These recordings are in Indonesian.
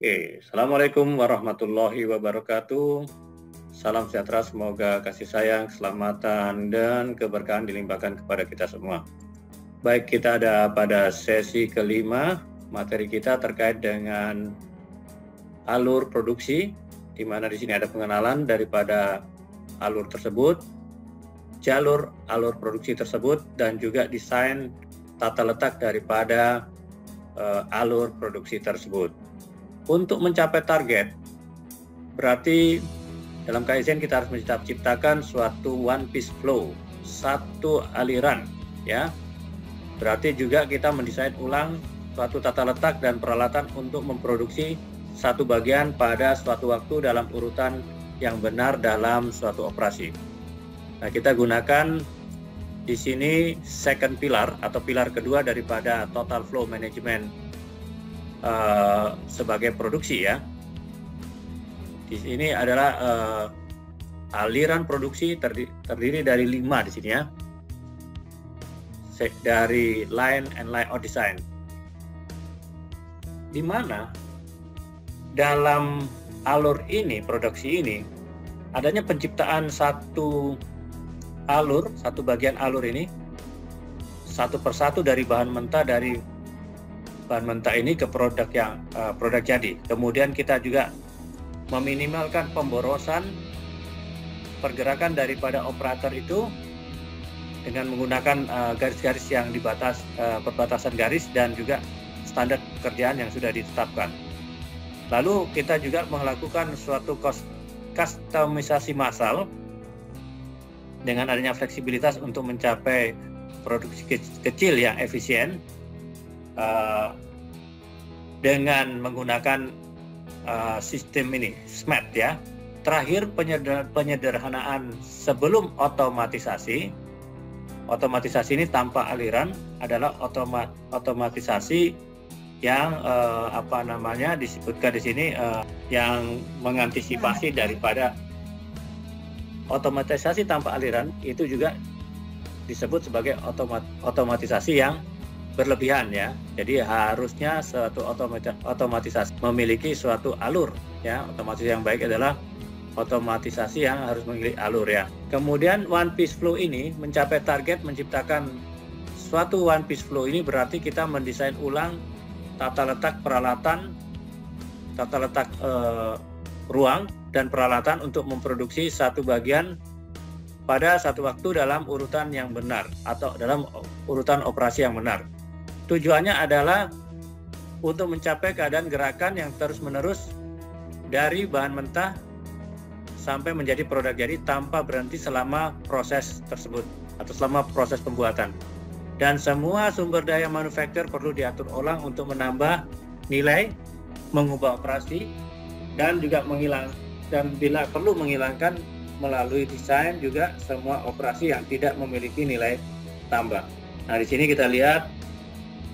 Oke, Assalamualaikum warahmatullahi wabarakatuh. Salam sejahtera, semoga kasih sayang, keselamatan, dan keberkahan dilimpahkan kepada kita semua. Baik, kita ada pada sesi kelima. Materi kita terkait dengan alur produksi, di mana di sini ada pengenalan daripada alur tersebut, jalur alur produksi tersebut, dan juga desain tata letak daripada alur produksi tersebut. Untuk mencapai target, berarti dalam Kaizen kita harus menciptakan suatu one piece flow, satu aliran, ya. Berarti juga kita mendesain ulang suatu tata letak dan peralatan untuk memproduksi satu bagian pada suatu waktu dalam urutan yang benar dalam suatu operasi. Nah, kita gunakan di sini second pillar atau pilar kedua daripada total flow management sebagai produksi, ya. Di sini adalah aliran produksi terdiri dari 5 di sini, ya. Dari line and layout design. Di mana dalam alur ini, produksi ini, adanya penciptaan satu alur, satu bagian alur ini satu persatu dari bahan mentah ini ke produk jadi. Kemudian kita juga meminimalkan pemborosan pergerakan daripada operator itu dengan menggunakan garis-garis yang perbatasan garis dan juga standar pekerjaan yang sudah ditetapkan. Lalu kita juga melakukan suatu customisasi massal dengan adanya fleksibilitas untuk mencapai produksi kecil yang efisien dengan menggunakan sistem ini SMART, ya. Terakhir, penyederhanaan sebelum otomatisasi. Otomatisasi ini tanpa aliran adalah otomatisasi yang disebutkan di sini yang mengantisipasi daripada otomatisasi tanpa aliran itu juga disebut sebagai otomatisasi yang berlebihan, ya. Jadi harusnya suatu otomatisasi memiliki suatu alur, ya. Otomatisasi yang baik adalah otomatisasi yang harus memiliki alur, ya. Kemudian one piece flow ini mencapai target menciptakan suatu one piece flow ini berarti kita mendesain ulang tata letak peralatan, tata letak ruang dan peralatan untuk memproduksi satu bagian pada satu waktu dalam urutan yang benar atau dalam urutan operasi yang benar. Tujuannya adalah untuk mencapai keadaan gerakan yang terus-menerus dari bahan mentah sampai menjadi produk jadi tanpa berhenti selama proses tersebut atau selama proses pembuatan. Dan semua sumber daya manufaktur perlu diatur ulang untuk menambah nilai, mengubah operasi, dan juga bila perlu menghilangkan melalui desain juga semua operasi yang tidak memiliki nilai tambah. Nah, di sini kita lihat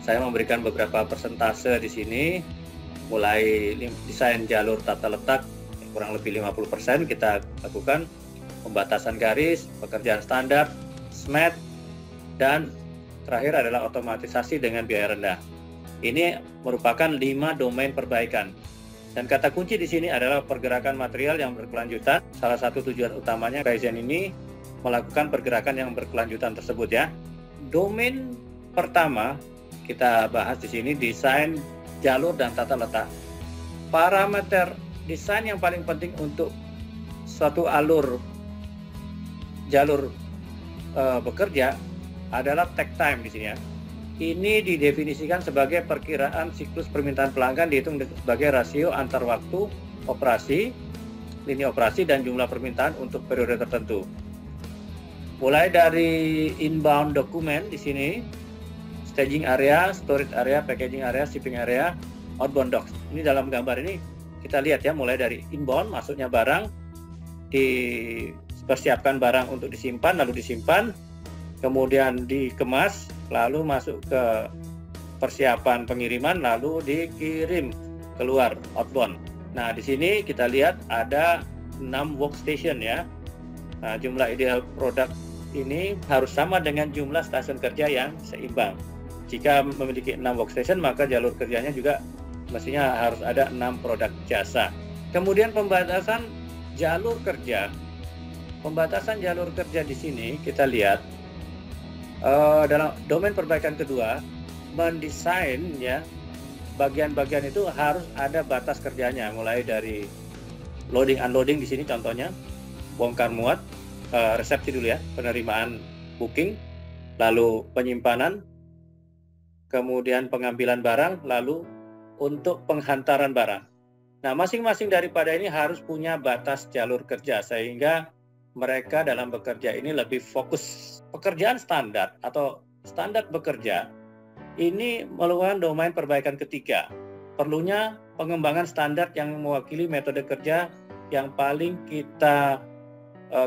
saya memberikan beberapa persentase di sini, mulai desain jalur tata letak kurang lebih 50% kita lakukan, pembatasan garis, pekerjaan standar, SMART, dan terakhir adalah otomatisasi dengan biaya rendah. Ini merupakan 5 domain perbaikan. Dan kata kunci di sini adalah pergerakan material yang berkelanjutan. Salah satu tujuan utamanya Kaizen ini melakukan pergerakan yang berkelanjutan tersebut, ya. Domain pertama kita bahas di sini desain jalur dan tata letak. Parameter desain yang paling penting untuk suatu jalur bekerja adalah take time di sini, ya. Ini didefinisikan sebagai perkiraan siklus permintaan pelanggan dihitung sebagai rasio antar waktu operasi, lini operasi, dan jumlah permintaan untuk periode tertentu. Mulai dari inbound dokumen di sini, staging area, storage area, packaging area, shipping area, outbound docs. Ini dalam gambar ini kita lihat, ya, mulai dari inbound, masuknya barang, dipersiapkan barang untuk disimpan, lalu disimpan, kemudian dikemas, lalu masuk ke persiapan pengiriman, lalu dikirim keluar outbound. Nah, di sini kita lihat ada 6 workstation, ya. Nah, jumlah ideal produk ini harus sama dengan jumlah stasiun kerja yang seimbang. Jika memiliki 6 workstation, maka jalur kerjanya juga 6 mestinya harus ada 6 produk jasa. Kemudian pembatasan jalur kerja. Pembatasan jalur kerja di sini kita lihat dalam domain perbaikan kedua, mendesain ya bagian-bagian itu harus ada batas kerjanya, mulai dari loading unloading di sini contohnya, bongkar muat, resepsi dulu ya, penerimaan booking, lalu penyimpanan, kemudian pengambilan barang, lalu untuk penghantaran barang. Nah, masing-masing daripada ini harus punya batas jalur kerja sehingga mereka dalam bekerja ini lebih fokus. Pekerjaan standar atau standar bekerja ini merupakan domain perbaikan ketiga. Perlunya pengembangan standar yang mewakili metode kerja yang paling kita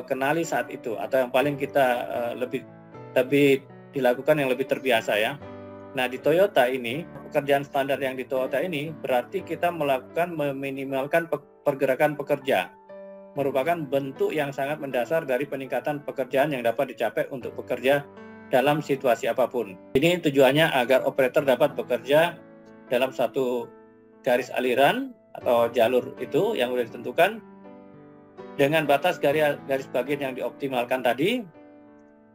kenali saat itu atau yang paling kita lebih dilakukan, yang lebih terbiasa ya. Nah, di Toyota ini, pekerjaan standar yang di Toyota ini berarti kita melakukan meminimalkan pergerakan pekerja. Merupakan bentuk yang sangat mendasar dari peningkatan pekerjaan yang dapat dicapai untuk bekerja dalam situasi apapun. Ini tujuannya agar operator dapat bekerja dalam satu garis aliran atau jalur itu yang sudah ditentukan dengan batas garis bagian yang dioptimalkan tadi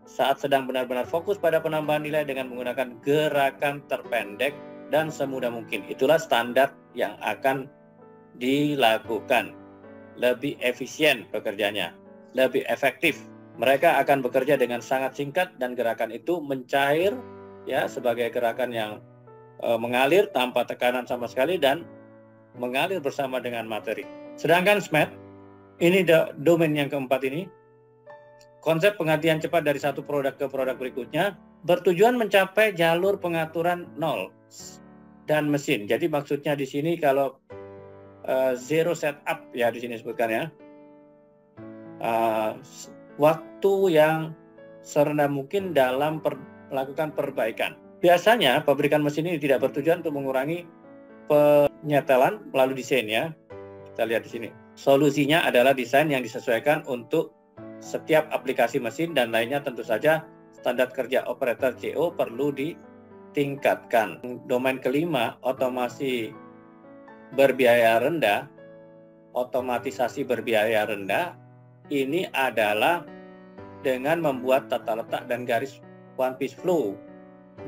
saat sedang benar-benar fokus pada penambahan nilai dengan menggunakan gerakan terpendek dan semudah mungkin. Itulah standar yang akan dilakukan. Lebih efisien bekerjanya, lebih efektif. Mereka akan bekerja dengan sangat singkat dan gerakan itu mencair ya sebagai gerakan yang mengalir tanpa tekanan sama sekali dan mengalir bersama dengan materi. Sedangkan SMAT, ini domain yang keempat ini, konsep penggantian cepat dari satu produk ke produk berikutnya bertujuan mencapai jalur pengaturan nol dan mesin. Jadi maksudnya di sini kalau zero setup ya di sini sebutkan ya, waktu yang serendah mungkin dalam melakukan perbaikan. Biasanya pabrikan mesin ini tidak bertujuan untuk mengurangi penyetelan melalui desain ya. Kita lihat di sini. Solusinya adalah desain yang disesuaikan untuk setiap aplikasi mesin dan lainnya. Tentu saja standar kerja operator CO perlu ditingkatkan. Domain kelima, otomasi berbiaya rendah, otomatisasi berbiaya rendah, ini adalah dengan membuat tata letak dan garis one piece flow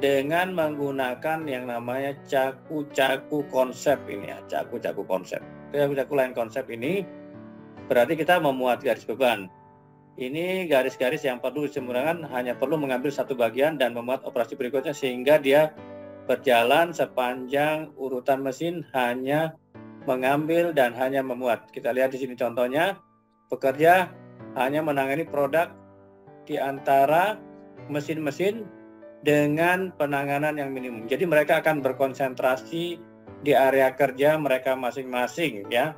dengan menggunakan yang namanya caku-caku konsep ini ya, caku-caku konsep. Caku-caku line konsep ini berarti kita memuat garis beban. Ini garis-garis yang perlu disempurnakan hanya perlu mengambil satu bagian dan memuat operasi berikutnya sehingga dia berjalan sepanjang urutan mesin, hanya mengambil dan hanya memuat. Kita lihat di sini contohnya, pekerja hanya menangani produk di antara mesin-mesin dengan penanganan yang minimum. Jadi mereka akan berkonsentrasi di area kerja mereka masing-masing ya.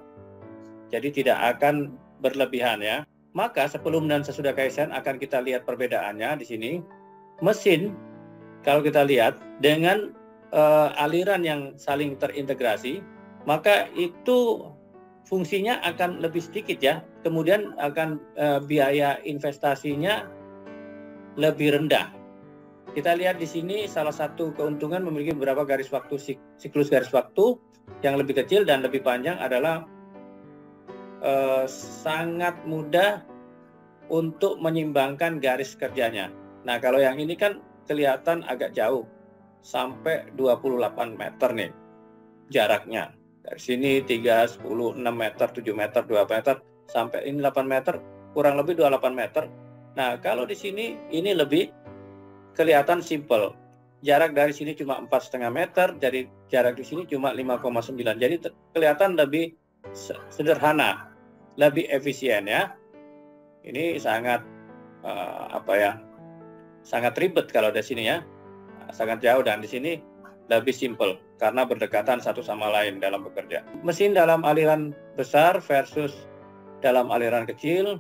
Jadi tidak akan berlebihan ya. Maka sebelum dan sesudah Kaizen akan kita lihat perbedaannya di sini. Mesin kalau kita lihat dengan aliran yang saling terintegrasi, maka itu fungsinya akan lebih sedikit ya. Kemudian akan biaya investasinya lebih rendah. Kita lihat di sini salah satu keuntungan memiliki beberapa garis waktu, siklus garis waktu yang lebih kecil dan lebih panjang adalah sangat mudah untuk menyimbangkan garis kerjanya. Nah, kalau yang ini kan kelihatan agak jauh, sampai 28 meter nih jaraknya. Dari sini 3, 10, 6 meter, 7 meter, 2 meter, sampai ini 8 meter, kurang lebih 28 meter. Nah, kalau di sini ini lebih kelihatan simple. Jarak dari sini cuma 4,5 meter, jadi jarak di sini cuma 5,9. Jadi kelihatan lebih sederhana, lebih efisien ya. Ini sangat sangat ribet kalau di sini ya, sangat jauh, dan di sini lebih simple karena berdekatan satu sama lain dalam bekerja. Mesin dalam aliran besar versus dalam aliran kecil.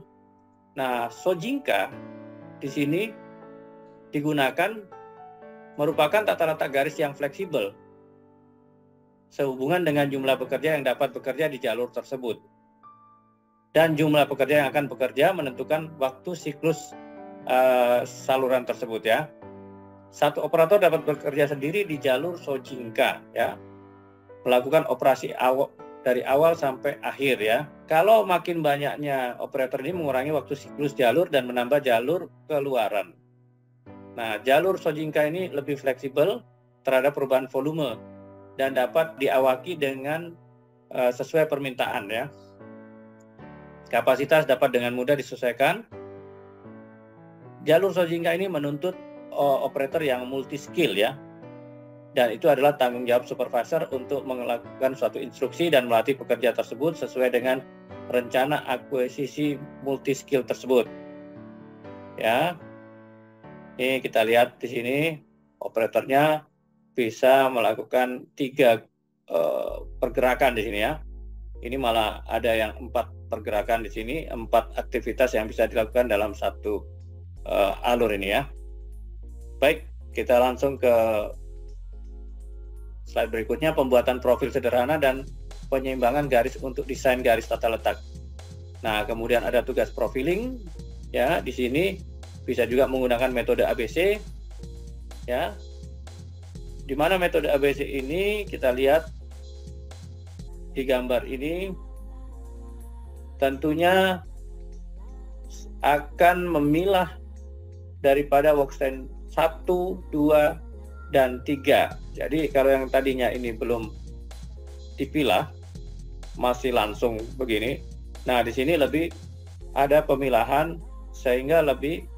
Nah, Sojinka di sini digunakan merupakan tata letak garis yang fleksibel sehubungan dengan jumlah pekerja yang dapat bekerja di jalur tersebut. Dan jumlah pekerja yang akan bekerja menentukan waktu siklus saluran tersebut ya. Satu operator dapat bekerja sendiri di jalur Sojinka ya. melakukan operasi dari awal sampai akhir ya. Kalau makin banyaknya operator ini mengurangi waktu siklus jalur dan menambah jalur keluaran. Nah, jalur Sojinka ini lebih fleksibel terhadap perubahan volume dan dapat diawaki dengan sesuai permintaan ya. Kapasitas dapat dengan mudah disesuaikan. Jalur Sojinka ini menuntut operator yang multi skill ya. Dan itu adalah tanggung jawab supervisor untuk melakukan suatu instruksi dan melatih pekerja tersebut sesuai dengan rencana akuisisi multi skill tersebut. Ya, ini kita lihat di sini operatornya bisa melakukan 3 pergerakan di sini ya. Ini malah ada yang 4 pergerakan di sini, 4 aktivitas yang bisa dilakukan dalam satu alur ini ya. Baik, kita langsung ke slide berikutnya, pembuatan profil sederhana dan penyeimbangan garis untuk desain garis tata letak. Nah, kemudian ada tugas profiling ya, di sini bisa juga menggunakan metode ABC ya. Di mana metode ABC ini kita lihat di gambar ini tentunya akan memilah daripada workstation 1, 2, dan 3. Jadi kalau yang tadinya ini belum dipilah, masih langsung begini. Nah, di sini lebih ada pemilahan sehingga lebih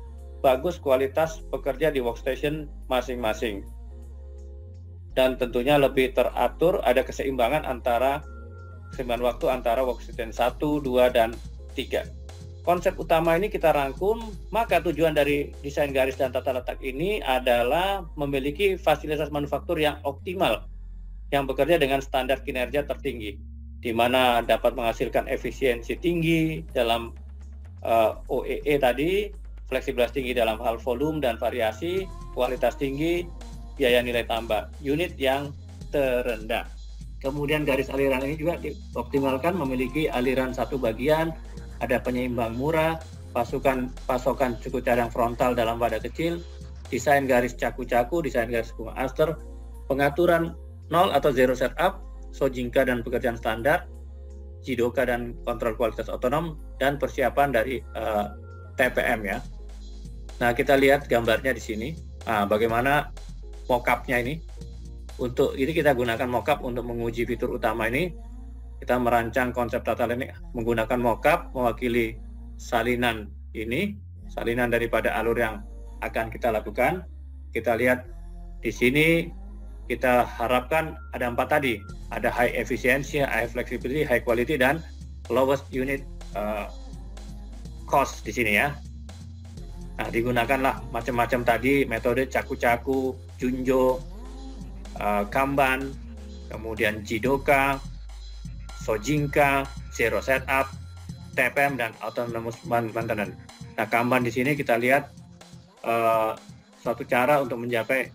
bagus kualitas pekerja di workstation masing-masing. Dan tentunya lebih teratur, ada keseimbangan waktu antara workstation 1, 2, dan 3. Konsep utama ini kita rangkum, maka tujuan dari desain garis dan tata letak ini adalah memiliki fasilitas manufaktur yang optimal, yang bekerja dengan standar kinerja tertinggi, di mana dapat menghasilkan efisiensi tinggi dalam OEE tadi, fleksibilitas tinggi dalam hal volume dan variasi, kualitas tinggi, biaya nilai tambah, unit yang terendah. Kemudian garis aliran ini juga dioptimalkan, memiliki aliran satu bagian, ada penyeimbang murah, pasokan cukup cadang frontal dalam wadah kecil, desain garis caku-caku, desain garis bunga aster, pengaturan 0 atau 0 setup, Sojinka dan pekerjaan standar, Jidoka dan kontrol kualitas otonom, dan persiapan dari TPM ya. Nah, kita lihat gambarnya di sini. Nah, bagaimana mock-up-nya ini. Untuk ini kita gunakan mock-up untuk menguji fitur utama ini. Kita merancang konsep tata letak menggunakan mock-up mewakili salinan ini, salinan daripada alur yang akan kita lakukan. Kita lihat di sini, kita harapkan ada 4 tadi, ada high efficiency, high flexibility, high quality, dan lowest unit cost di sini ya. Nah, digunakanlah macam-macam tadi, metode caku-caku, Junjo, Kanban, kemudian Jidoka, Sojinka, Zero Setup, TPM, dan Autonomous Maintenance. Nah, Kanban di sini kita lihat suatu cara untuk mencapai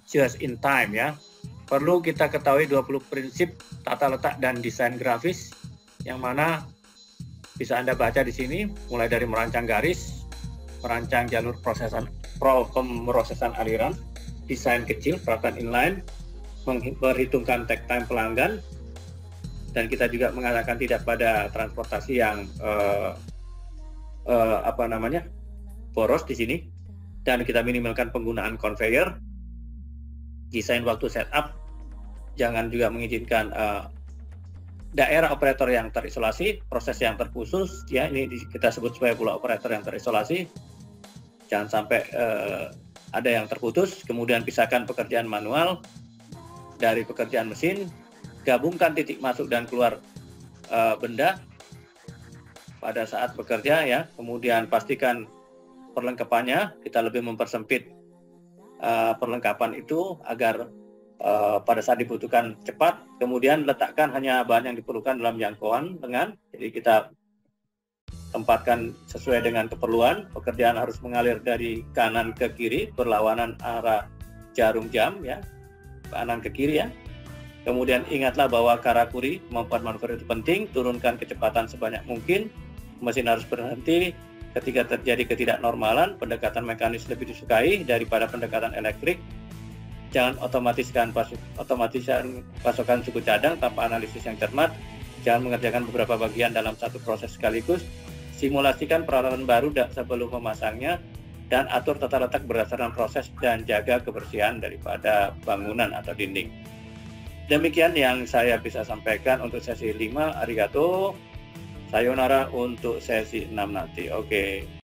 just in time ya. Perlu kita ketahui 20 prinsip tata letak dan desain grafis, yang mana bisa Anda baca di sini, mulai dari merancang garis, merancang jalur pemrosesan aliran, desain kecil, peralatan inline, memperhitungkan takt time pelanggan, dan kita juga mengatakan tidak pada transportasi yang boros di sini, dan kita minimalkan penggunaan conveyor, desain waktu setup, jangan juga mengizinkan daerah operator yang terisolasi, proses yang terkhusus, ya ini kita sebut sebagai pula operator yang terisolasi, jangan sampai ada yang terputus. Kemudian pisahkan pekerjaan manual dari pekerjaan mesin, gabungkan titik masuk dan keluar benda pada saat bekerja ya. Kemudian pastikan perlengkapannya, kita lebih mempersempit perlengkapan itu agar pada saat dibutuhkan cepat. Kemudian letakkan hanya bahan yang diperlukan dalam jangkauan lengan, jadi kita tempatkan sesuai dengan keperluan. Pekerjaan harus mengalir dari kanan ke kiri berlawanan arah jarum jam ya, kanan ke kiri ya. Kemudian ingatlah bahwa karakuri, kemampuan manuver itu penting. Turunkan kecepatan sebanyak mungkin. Mesin harus berhenti ketika terjadi ketidaknormalan. Pendekatan mekanis lebih disukai daripada pendekatan elektrik. Jangan otomatiskan pasokan suku cadang tanpa analisis yang cermat. Jangan mengerjakan beberapa bagian dalam satu proses sekaligus. Simulasikan peralatan baru sebelum memasangnya, dan atur tata letak berdasarkan proses dan jaga kebersihan daripada bangunan atau dinding. Demikian yang saya bisa sampaikan untuk sesi 5. Arigato. Sayonara untuk sesi 6 nanti. Oke.